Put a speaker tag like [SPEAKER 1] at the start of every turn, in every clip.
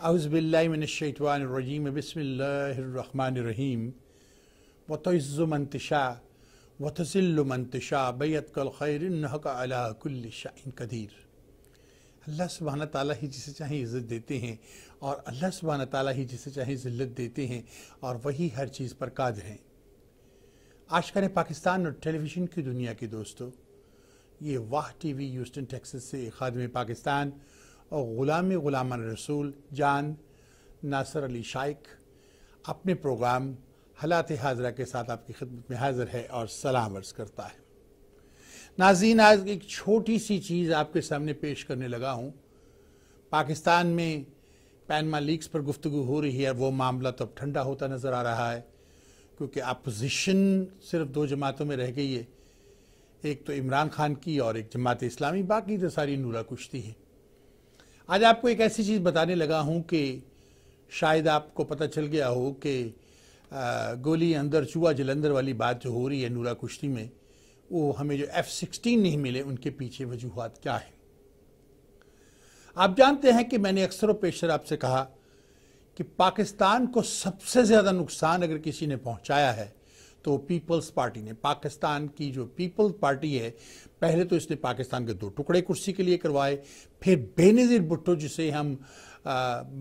[SPEAKER 1] اعوذ باللہ من الشیطان الرجیم بسم اللہ الرحمن الرحیم وتعز من تشاء وتذل من تشاء بیدک الخیر انک علی کل شیء قدیر۔ اللہ سبحانہ تعالیٰ ہی جسے چاہیں عزت دیتے ہیں اور اللہ سبحانہ تعالیٰ ہی جسے چاہیں ذلت دیتے ہیں اور وہی ہر چیز پر قادر ہیں۔ عاشقان پاکستان اور ٹیلی ویژن کی دنیا کے دوستو، یہ واہ ٹی وی ہیوسٹن ٹیکساس سے خادم پاکستان اور غلامان رسول جان ناصر علی شائق اپنے پروگرام حالات حاضرہ کے ساتھ آپ کی خدمت میں حاضر ہے اور سلام عرض کرتا ہے۔ ناظرین، آج ایک چھوٹی سی چیز آپ کے سامنے پیش کرنے لگا ہوں۔ پاکستان میں پینما لیکس پر گفتگو ہو رہی ہے، وہ معاملہ تو اب ٹھنڈا ہوتا نظر آ رہا ہے کیونکہ اپوزیشن صرف دو جماعتوں میں رہ گئی ہے، ایک تو عمران خان کی اور ایک جماعت اسلامی، باقی تو ساری نورا کشتی ہے۔ آج آپ کو ایک ایسی چیز بتانے لگا ہوں کہ شاید آپ کو پتہ چل گیا ہو کہ گولی اندر چوہا جلندر والی بات جو ہو رہی ہے نورا کشتی میں، وہ ہمیں جو F-16 نہیں ملے ان کے پیچھے وجوہات کیا ہیں۔ آپ جانتے ہیں کہ میں نے اکثر و بیشتر آپ سے کہا کہ پاکستان کو سب سے زیادہ نقصان اگر کسی نے پہنچایا ہے تو پیپلز پارٹی نے۔ پاکستان کی جو پیپلز پارٹی ہے، پہلے تو اس نے پاکستان کے 2 ٹکڑے کرسی کے لیے کروائے، پھر بے نظیر بھٹو جسے ہم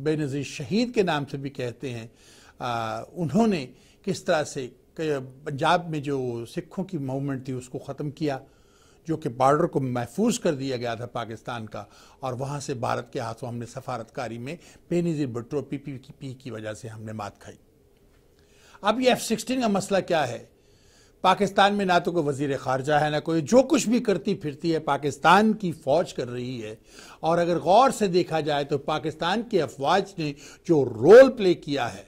[SPEAKER 1] بے نظیر شہید کے نام سے بھی کہتے ہیں، انہوں نے کس طرح سے پنجاب میں جو سکھوں کی موومنٹ تھی اس کو ختم کیا، جو کہ بارڈر کو محفوظ کر دیا گیا تھا پاکستان کا، اور وہاں سے بھارت کے ہاتھوں ہم نے سفارتکاری میں بے نظیر بھٹو PPP کی وجہ سے ہم نے مات کھائی۔ اب یہ F-16 کا مسئلہ کیا ہے؟ پاکستان میں نہ تو کوئی وزیر خارجہ ہے، نہ کوئی، جو کچھ بھی کرتی پھرتی ہے پاکستان کی فوج کر رہی ہے، اور اگر غور سے دیکھا جائے تو پاکستان کی افواج نے جو رول پلے کیا ہے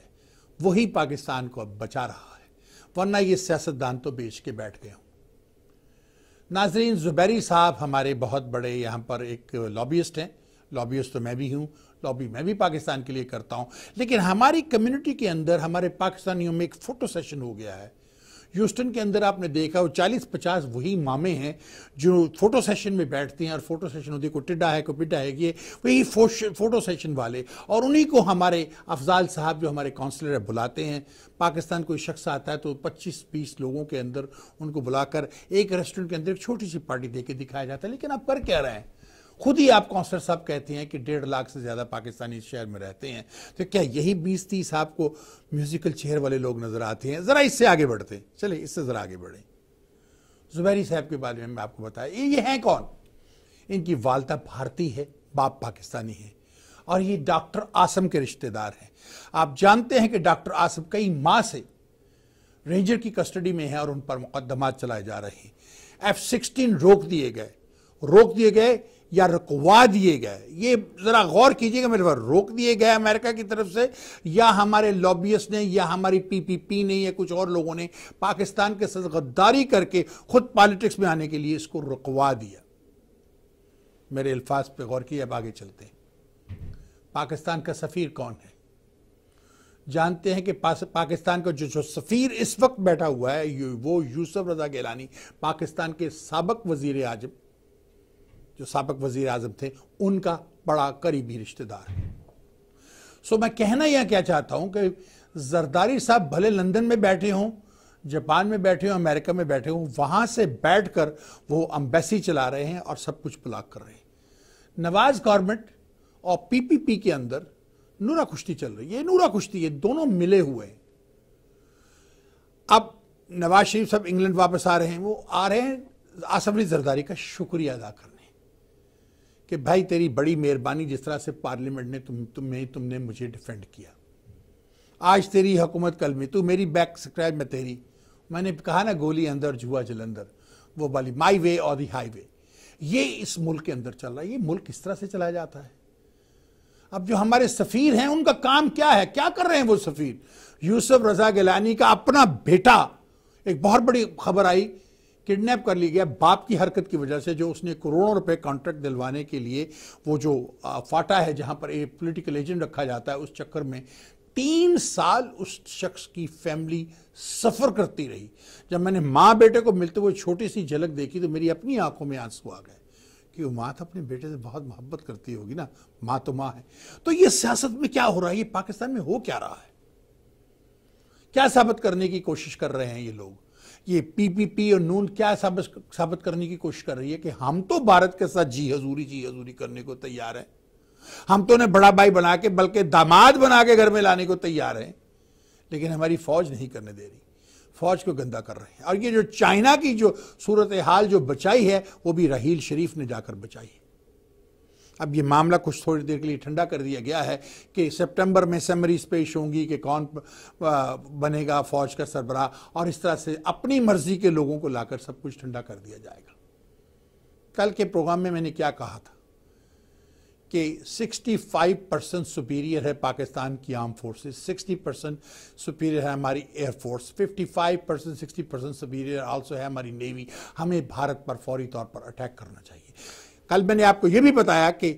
[SPEAKER 1] وہی پاکستان کو اب بچا رہا ہے، ورنہ یہ سیاستدان تو بیچ کے بیٹھ گئے ہوں۔ ناظرین، زبیری صاحب ہمارے بہت بڑے یہاں پر ایک لابیسٹ ہیں، لابیسٹ تو میں بھی ہوں، لابی میں بھی پاکستان کے لیے کرتا ہوں، لیکن ہماری کمیونٹی کے اندر ہمارے پاکستانیوں میں ایک فوٹو سیشن ہو گیا ہے۔ ہیوسٹن کے اندر آپ نے دیکھا وہ 40-50 وہی مامے ہیں جو فوٹو سیشن میں بیٹھتے ہیں، اور فوٹو سیشن ہوتی ہے، کوئی ٹڈا ہے کوئی پڈا ہے، یہ وہی فوٹو سیشن والے، اور انہی کو ہمارے افضال صاحب جو ہمارے کونسلر بلاتے ہیں۔ پاکستان کوئی شخص آتا ہے تو 25-20 لوگوں کے اندر ان کو بلا کر ایک ریسٹورنٹ کے اندر ایک چھوٹی سی پارٹی دے کے دکھایا جاتا ہے، لیکن آپ کر کیا رہے ہیں؟ خود ہی آپ کونسلر صاحب کہتے ہیں کہ 1.5 لاکھ سے زیادہ پاکستانی اس شہر میں رہتے ہیں، تو کیا یہی 20-30 آپ کو میوزیکل چیئر والے لوگ نظر آتے ہیں؟ ذرا اس سے آگے بڑھتے ہیں، چلیں اس سے ذرا آگے بڑھیں۔ زبیری صاحب کے بارے میں آپ کو بتایا، یہ ہیں کون؟ ان کی والدہ بھارتی ہے، باپ پاکستانی ہے، اور یہ ڈاکٹر عاصم کے رشتہ دار ہیں۔ آپ جانتے ہیں کہ ڈاکٹر عاصم کئی ماہ سے رینجر کی کسٹڈی میں ہیں اور ان پر مقدمات چلائے جا رہے ہیں۔ F-16 روک دیے گئے یا رکوا دیے گئے، یہ ذرا غور کیجئے گا میرے پر، روک دیے گئے امریکہ کی طرف سے، یا ہمارے لابیسٹ نے، یا ہماری PPP نے، یا کچھ اور لوگوں نے پاکستان کے ساتھ غداری کر کے خود پالیٹکس میں آنے کے لیے اس کو رکوا دیا۔ میرے الفاظ پہ غور کیے، اب آگے چلتے ہیں۔ پاکستان کا سفیر کون ہے؟ جانتے ہیں کہ پاکستان کا جو سفیر اس وقت بیٹھا ہوا ہے وہ یوسف رضا گیلانی، پاکستان کے سابق وزیر اعظم، جو سابق وزیر اعظم تھے، ان کا بڑا قریبی رشتہ دار ہے۔ میں کہنا یہ کیا چاہتا ہوں کہ زرداری صاحب بھلے لندن میں بیٹھے ہوں، جاپان میں بیٹھے ہوں، امریکہ میں بیٹھے ہوں، وہاں سے بیٹھ کر وہ امبیسی چلا رہے ہیں اور سب کچھ بلاک کر رہے ہیں۔ نواز گورنمنٹ اور PPP کے اندر نورا کشتی چل رہی ہے، یہ نورا کشتی ہے، دونوں ملے ہوئے ہیں۔ اب نواز شریف صاحب انگلینڈ واپس آ رہے ہیں، وہ آ رہے ہیں آصف علی زرداری کا شکریہ ادا کرنے کہ بھائی تیری بڑی مہربانی، جس طرح سے پارلیمنٹ نے تم نے مجھے ڈیفینڈ کیا، آج تیری حکومت کل میں، تو میری بیک سکریب میں تیری، میں نے کہا نا گولی اندر جوا جلندر، وہ والی مائی وے اور دی ہائی وے، یہ اس ملک کے اندر چل رہا ہے۔ یہ ملک کس طرح سے چلایا جاتا ہے؟ اب جو ہمارے سفیر ہیں ان کا کام کیا ہے؟ کیا کر رہے ہیں وہ سفیر؟ یوسف رضا گیلانی کا اپنا بیٹا، ایک بہت بڑی خبر آئی، کڈنیپ کر لی گیا باپ کی حرکت کی وجہ سے، جو اس نے کروڑوں روپے کانٹریکٹ دلوانے کے لیے، وہ جو فاٹا ہے جہاں پر ایک پولیٹیکل ایجنٹ رکھا جاتا ہے، اس چکر میں 3 سال اس شخص کی فیملی سفر کرتی رہی۔ جب میں نے ماں بیٹے کو ملتے ہوئے چھوٹی سی جھلک دیکھی تو میری اپنی آنکھوں میں آنسو آ گئے، کہ وہ ماں تو اپنے بیٹے سے بہت محبت کرتی ہوگی نا، ماں تو ماں ہے۔ تو یہ سیاست میں کیا ہو رہا ہے، یہ پاکستان میں ہو کیا رہا ہے؟ کیا ثابت کرنے کی کوشش کر رہے ہیں یہ لوگ؟ یہ پی پی پی اور نون کیا ثابت کرنے کی کوشش کر رہی ہے کہ ہم تو بھارت کے ساتھ جی حضوری کرنے کو تیار ہیں، ہم تو انہیں بڑا بھائی بنا کے بلکہ داماد بنا کے گھر میں لانے کو تیار ہیں، لیکن ہماری فوج نہیں کرنے دے رہی، فوج کو گندا کر رہے ہیں۔ اور یہ جو چائنا کی جو صورتحال جو بچائی ہے وہ بھی رحیل شریف نے جا کر بچائی ہے۔ اب یہ معاملہ کچھ تھوڑی دیر کے لیے ٹھنڈا کر دیا گیا ہے کہ سپٹمبر میں سمریز پیش ہوں گی کہ کون بنے گا فوج کا سربراہ، اور اس طرح سے اپنی مرضی کے لوگوں کو لا کر سب کچھ ٹھنڈا کر دیا جائے گا۔ کل کے پروگرام میں نے کیا کہا تھا کہ 65% سپیریئر ہے پاکستان کی آرم فورسز، 60% سپیریئر ہے ہماری ایئر فورس، 55% 60% سپیریئر آلسو ہے ہماری نیوی۔ ہمیں بھارت پر فوری طور پر اٹیک کرنا چاہیے۔ کل میں نے آپ کو یہ بھی بتایا کہ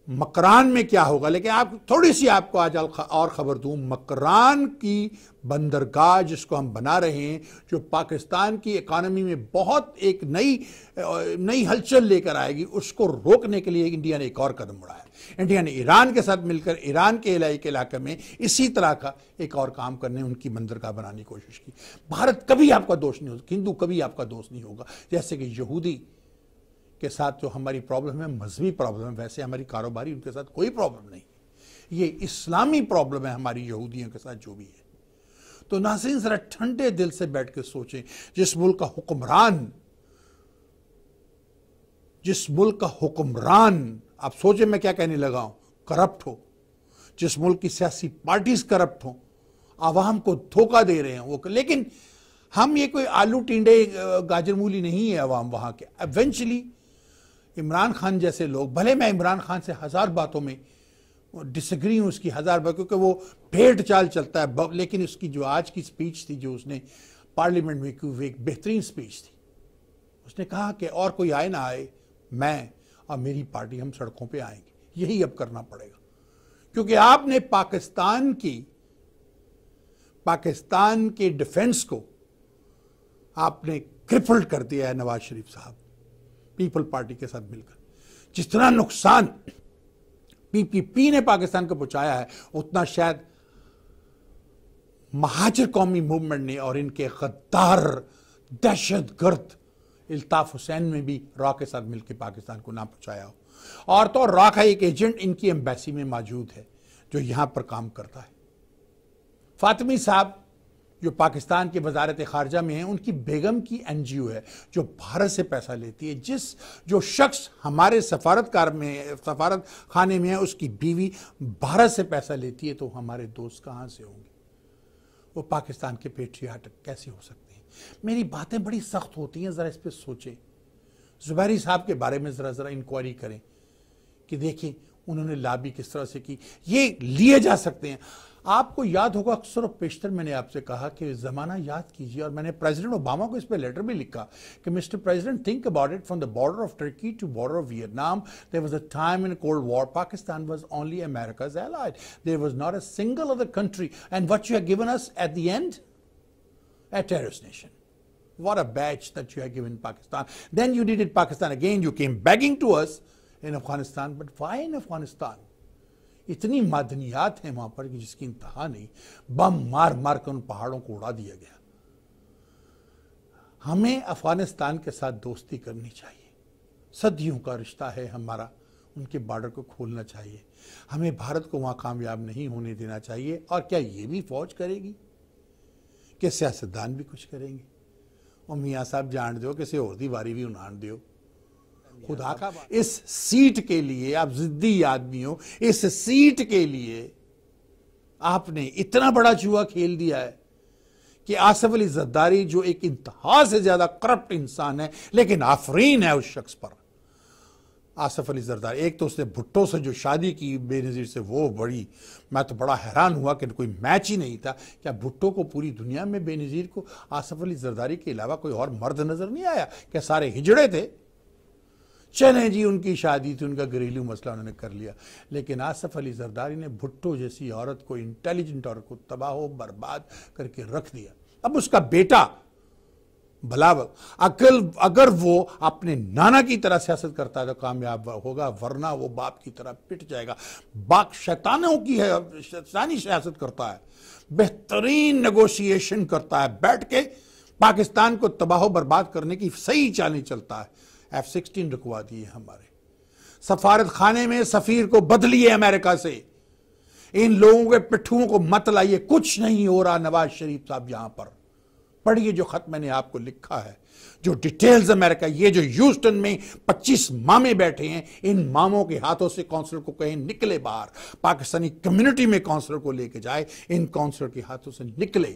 [SPEAKER 1] مکران میں کیا ہوگا، لیکن تھوڑی سی آپ کو آج اور خبر دوں۔ مکران کی بندرگاہ جس کو ہم بنا رہے ہیں، جو پاکستان کی اکانومی میں بہت ایک نئی ہلچل لے کر آئے گی، اس کو روکنے کے لیے انڈیا نے ایک اور قدم اٹھایا۔ انڈیا نے ایران کے ساتھ مل کر ایران کے علاقے میں اسی طرح کا ایک اور کام کرنے، ان کی بندرگاہ بنانے کی کوشش کی۔ بھارت کبھی آپ کا دوست نہیں ہوگا، ہندو کبھی آپ کا دوست نہیں ہوگا۔ جیسے کہ یہودی کے ساتھ جو ہماری پرابلم ہے مذہبی پرابلم ہے، ویسے ہماری کاروباری ان کے ساتھ کوئی پرابلم نہیں۔ یہ اسلامی پرابلم ہے ہماری یہودیوں کے ساتھ جو بھی ہے۔ تو ناظرین ذرا ٹھنڈے دل سے بیٹھ کے سوچیں، جس ملک کا حکمران آپ سوچیں میں کیا کہنے لگا ہوں، کرپٹ ہو، جس ملک کی سیاسی پارٹیز کرپٹ ہوں، عوام کو دھوکہ دے رہے ہیں وہ، لیکن ہم یہ کوئی آلو ٹینڈے گاجر مولی نہیں ہے عوام وہاں کے۔ ایونچولی عمران خان جیسے لوگ، بھلے میں عمران خان سے ہزار باتوں میں ڈس ایگری ہوں، اس کی ہزار بات، کیونکہ وہ بھیڑ چال چلتا ہے، لیکن اس کی جو آج کی سپیچ تھی جو اس نے پارلیمنٹ میں کی، وہ ایک بہترین سپیچ تھی۔ اس نے کہا کہ اور کوئی آئے نہ آئے، میں اور میری پارٹی ہم سڑکوں پہ آئیں گے، یہی اب کرنا پڑے گا، کیونکہ آپ نے پاکستان کے ڈیفنس کو آپ نے کرپلڈ کر دیا ہے نواز شریف صاحب، پیپل پارٹی کے ساتھ مل کر۔ جتنا نقصان پی پی پی نے پاکستان کو پہنچایا ہے، اتنا شاید مہاجر قومی موومنٹ نے اور ان کے غدار دہشت گرد الطاف حسین میں بھی را کے ساتھ مل کے پاکستان کو نہ پہنچایا ہو۔ اور تو را کا ایک ایجنٹ ان کی ایمبیسی میں موجود ہے جو یہاں پر کام کرتا ہے۔ فاطمی صاحب جو پاکستان کے وزارت خارجہ میں ہیں، ان کی بیگم کی این جی او ہے جو بھارت سے پیسہ لیتی ہے۔ جو شخص ہمارے سفارت خانے میں ہے، اس کی بیوی بھارت سے پیسہ لیتی ہے، تو ہمارے دوست کہاں سے ہوں گے؟ وہ پاکستان کے پیٹریاٹ کیسے ہو سکتے ہیں؟ میری باتیں بڑی سخت ہوتی ہیں، ذرا اس پہ سوچیں۔ زبیری صاحب کے بارے میں ذرا انکوائری کریں کہ دیکھیں انہوں نے لابی کس طرح سے کی۔ یہ لیے جا سکتے ہیں۔ آپ کو یاد ہوگا اکثر و بیشتر میں نے آپ سے کہا کہ زمانہ یاد کیجیے، اور میں نے پریزیڈنٹ اوباما کو اس پہ لیٹر بھی لکھا کہ Mister President think about it, from the border of Turkey to border of Vietnam there was a time in Cold War Pakistan was only America's ally. There was not a single other country, and what you have given us at the end, a terrorist nation. What a badge that you have given Pakistan. Then you needed Pakistan again, you came begging to us in Afghanistan, but why in Afghanistan? اتنی معدنیات ہیں وہاں پر کہ جس کی انتہا نہیں، بم مار مار کر ان پہاڑوں کو اڑا دیا گیا۔ ہمیں افغانستان کے ساتھ دوستی کرنی چاہیے، صدیوں کا رشتہ ہے ہمارا، ان کے بارڈر کو کھولنا چاہیے، ہمیں بھارت کو وہاں کامیاب نہیں ہونے دینا چاہیے۔ اور کیا یہ بھی فوج کرے گی کہ سیاستدان بھی کچھ کریں گے؟ اور میاں صاحب جان دیو کسی اور دی واری بھی انان دیو، خدا کا اس سیٹ کے لیے آپ ضدی آدمی ہو، اس سیٹ کے لیے آپ نے اتنا بڑا جوا کھیل دیا ہے کہ آصف علی زرداری جو ایک انتہا سے زیادہ کرپٹ انسان ہے، لیکن آفرین ہے اس شخص پر۔ آصف علی زرداری، ایک تو اس نے بھٹو سے جو شادی کی بے نظیر سے، وہ بڑی، میں تو بڑا حیران ہوا کہ کوئی میچ ہی نہیں تھا۔ کیا بھٹو کو پوری دنیا میں بے نظیر کو آصف علی زرداری کے علاوہ کوئی اور مرد نظر نہیں آیا؟ کہ سارے ہجڑے تھے؟ چلیں جی، ان کی شادی تھی، ان کا گھریلو مسئلہ انہوں نے کر لیا، لیکن آصف علی زرداری نے بھٹو جیسی عورت کو، انٹیلیجنٹ عورت کو تباہ و برباد کر کے رکھ دیا۔ اب اس کا بیٹا بلا اگر وہ اپنے نانا کی طرح سیاست کرتا ہے تو کامیاب ہوگا، ورنہ وہ باپ کی طرح پٹ جائے گا۔ باپ شیطانوں کی ہے، شیطانی سیاست کرتا ہے، بہترین نیگوشیشن کرتا ہے، بیٹھ کے پاکستان کو تباہ و برباد کرنے کی صحیح چالیں چلتا ہے۔ F-16 رکوا دیے ہمارے سفارت خانے میں، سفیر کو بدلیے امریکہ سے، ان لوگوں کے پٹھوں کو مت لائیے، کچھ نہیں ہو رہا۔ نواز شریف صاحب یہاں پر پڑھیے جو خط میں نے آپ کو لکھا ہے، جو ڈیٹیلز امریکہ، یہ جو ہیوسٹن میں 25 مامے بیٹھے ہیں، ان ماموں کے ہاتھوں سے کونسلر کو کہیں نکلے باہر، پاکستانی کمیونٹی میں کونسلر کو لے کے جائے، ان کونسلر کے ہاتھوں سے نکلے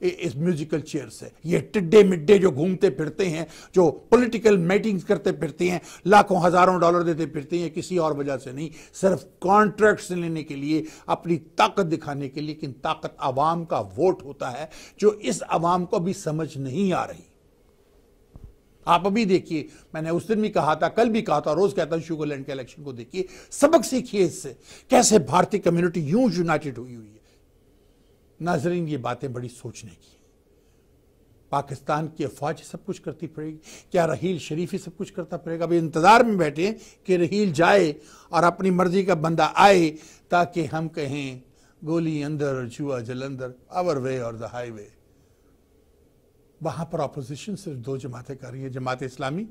[SPEAKER 1] اس میوزیکل چیئر سے۔ یہ ٹڈے مڈے جو گھومتے پھرتے ہیں، جو پولیٹیکل میٹنگز کرتے پھرتے ہیں، لاکھوں ہزاروں ڈالر دیتے پھرتے ہیں، کسی اور وجہ سے نہیں، صرف کانٹریکٹس لینے کے لیے، اپنی طاقت دکھانے کے لیے۔ لیکن طاقت عوام کا ووٹ ہوتا ہے، جو اس عوام کو بھی سمجھ نہیں آ رہی۔ آپ ابھی دیکھیے، میں نے اس دن بھی کہا تھا، کل بھی کہا تھا، روز کہتا ہوں، شوگر لینڈ کے الیکشن کو دیکھیے، سبق سیکھیے اس سے، کیسے بھارتی کمیونٹی یوں یونائٹڈ ہوئی ہے۔ ناظرین، یہ باتیں بڑی سوچنے کی۔ پاکستان کی افواج سب کچھ کرتی پڑے گی؟ کیا رحیل شریفی سب کچھ کرتا پڑے گا؟ ابھی انتظار میں بیٹھے ہیں کہ رحیل جائے اور اپنی مرضی کا بندہ آئے، تاکہ ہم کہیں گولی اندر چوہا جلندر، اور وے اور دا ہائی وے۔ وہاں پر اپوزیشن صرف 2 جماعتیں کر رہی ہیں، Jamaat Islami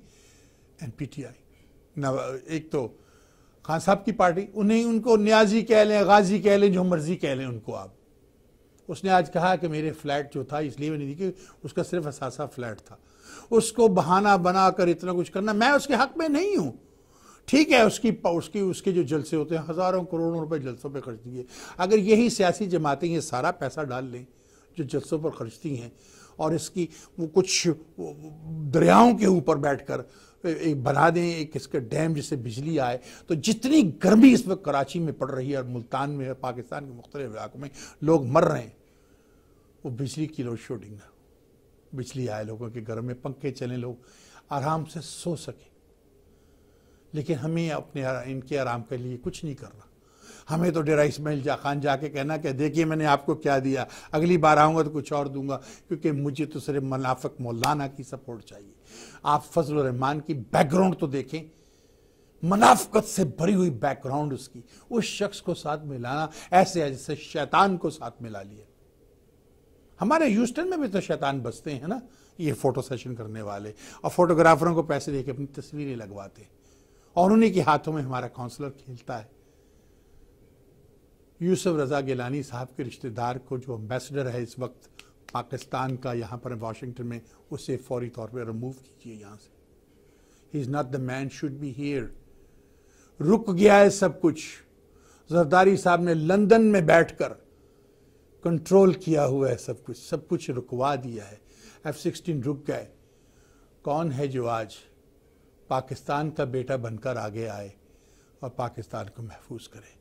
[SPEAKER 1] and P T I. ایک تو خان صاحب کی پارٹی، ان کو نیازی کہہ لیں، غازی کہہ لیں، جو مرضی کہہ لیں ان کو آپ۔ اس نے آج کہا کہ میرے فلیٹ جو تھا، اس لیے میں نہیں دی کہ اس کا صرف اثاثہ فلیٹ تھا، اس کو بہانہ بنا کر اتنا کچھ کرنا، میں اس کے حق میں نہیں ہوں۔ ٹھیک ہے، اس کے جو جلسے ہوتے ہیں، ہزاروں کروڑوں روپے جلسوں پہ خرچ دیے۔ اگر یہی سیاسی جماعتیں یہ سارا پیسہ ڈال لیں جو جلسوں پر خرچتی ہیں، اور اس کی وہ کچھ دریاؤں کے اوپر بیٹھ کر بنا دیں ایک اس کے ڈیم جس سے بجلی آئے، تو جتنی گرمی اس وقت کراچی میں پڑ رہی ہے اور ملتان میں، پاکستان کے مختلف علاقوں میں لوگ مر رہے ہیں، وہ بجلی کی لوڈ شیڈنگ ہے۔ بجلی آئے، لوگوں کے گھر میں پنکھے چلیں، لوگ آرام سے سو سکیں۔ لیکن ہمیں ان کے آرام کے لیے کچھ نہیں کرنا۔ ہمیں تو ڈیرہ اسماعیل خان جا کے کہنا کہ دیکھیے میں نے آپ کو کیا دیا، اگلی بار آؤں گا تو کچھ اور دوں گا، کیونکہ مجھے تو صرف منافق مولانا کی سپورٹ چاہیے۔ آپ فضل الرحمان کی بیک گراؤنڈ تو دیکھیں، منافقت سے بھری ہوئی بیک گراؤنڈ اس کی، اس شخص کو ساتھ ملانا ایسے ہے جیسے شیطان کو ساتھ ملا لیا۔ ہمارے ہیوسٹن میں بھی تو شیطان بستے ہیں نا، یہ فوٹو سیشن کرنے والے، اور فوٹوگرافروں کو پیسے دے کے اپنی تصویریں لگواتے ہیں، اور انہی کے ہاتھوں میں ہمارا کونسلر کھیلتا ہے۔ یوسف رضا گیلانی صاحب کے رشتہ دار کو، جو امبیسڈر ہے اس وقت پاکستان کا یہاں پر واشنگٹن میں، اسے فوری طور پہ ریموو کیجئے یہاں سے۔ He is not the man should be here. رک گیا ہے سب کچھ۔ زرداری صاحب نے لندن میں بیٹھ کر کنٹرول کیا ہوا ہے سب کچھ رکوا دیا ہے۔ F-16 رک گئے۔ کون ہے جو آج پاکستان کا بیٹا بن کر آگے آئے اور پاکستان کو محفوظ کرے؟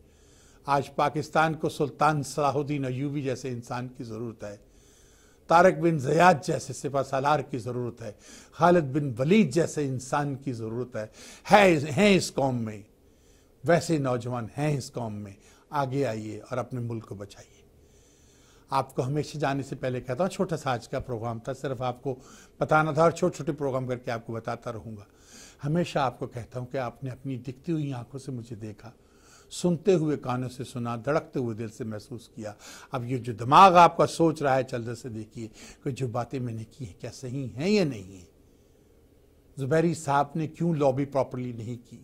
[SPEAKER 1] آج پاکستان کو سلطان صلاح الدین ایوبی جیسے انسان کی ضرورت ہے، طارق بن زیاد جیسے سپہ سالار کی ضرورت ہے، خالد بن ولید جیسے انسان کی ضرورت ہے۔ ہیں اس قوم میں ویسے نوجوان، ہیں اس قوم میں۔ آگے آئیے اور اپنے ملک کو بچائیے۔ آپ کو ہمیشہ جانے سے پہلے کہتا ہوں، چھوٹا سا آج کا پروگرام تھا، صرف آپ کو بتانا تھا، اور چھوٹے چھوٹے پروگرام کر کے آپ کو بتاتا رہوں گا۔ ہمیشہ آپ کو کہتا ہوں کہ آپ نے اپنی دکھتی ہوئی آنکھوں سے مجھے دیکھا، سنتے ہوئے کانوں سے سنا، دھڑکتے ہوئے دل سے محسوس کیا۔ اب یہ جو دماغ آپ کا سوچ رہا ہے، جلد سے دیکھیے کہ جو باتیں میں نے کی ہیں کیا صحیح ہیں یا نہیں ہیں۔ زبیری صاحب نے کیوں لابی پراپرلی نہیں کی؟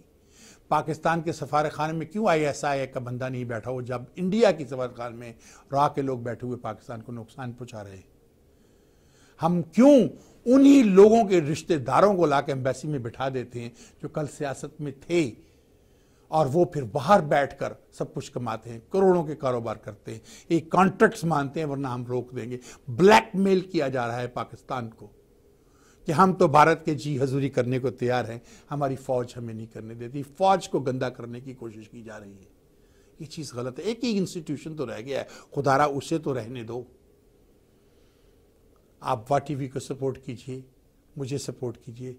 [SPEAKER 1] پاکستان کے سفارت خانے میں کیوں ISI کا بندہ نہیں بیٹھا ہو، جب انڈیا کی سفارت خانے میں را کے لوگ بیٹھے ہوئے پاکستان کو نقصان پہنچا رہے ہیں؟ ہم کیوں انہی لوگوں کے رشتہ داروں کو لا کے ایمبیسی میں بٹھا دیتے ہیں جو کل سیاست میں تھے، اور وہ پھر باہر بیٹھ کر سب کچھ کماتے ہیں، کروڑوں کے کاروبار کرتے ہیں، ایک کانٹریکٹس مانتے ہیں ورنہ ہم روک دیں گے۔ بلیک میل کیا جا رہا ہے پاکستان کو کہ ہم تو بھارت کے جی حضوری کرنے کو تیار ہیں، ہماری فوج ہمیں نہیں کرنے دیتی۔ فوج کو گندا کرنے کی کوشش کی جا رہی ہے، یہ چیز غلط ہے۔ ایک ہی انسٹیٹیوشن تو رہ گیا ہے، خدا را اسے تو رہنے دو۔ آپ واٹ ٹی وی کو سپورٹ کیجئے، مجھے سپورٹ کیجئے۔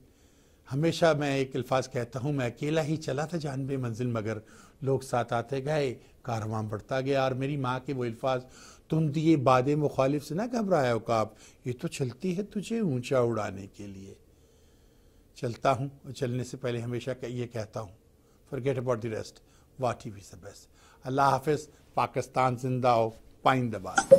[SPEAKER 1] ہمیشہ میں ایک الفاظ کہتا ہوں، میں اکیلا ہی چلا تھا جانبے منزل، مگر لوگ ساتھ آتے گئے، کارواں بڑھتا گیا۔ اور میری ماں کے وہ الفاظ، تم دیے باد مخالف سے نہ گھبرایا عقاب، یہ تو چلتی ہے تجھے اونچا اڑانے کے لیے۔ چلتا ہوں اور چلنے سے پہلے ہمیشہ یہ کہتا ہوں، forget about the rest, what T V is the best۔ اللہ حافظ، پاکستان زندہ ہو، پائندہ باد۔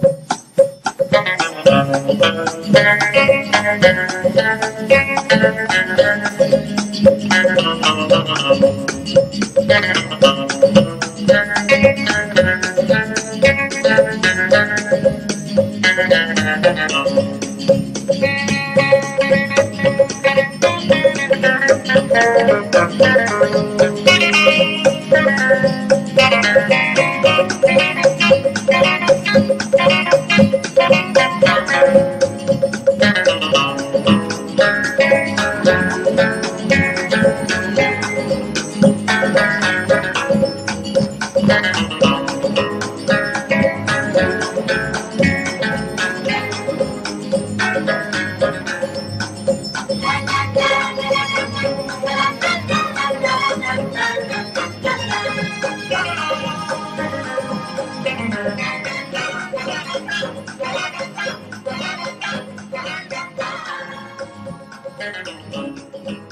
[SPEAKER 2] Thank you.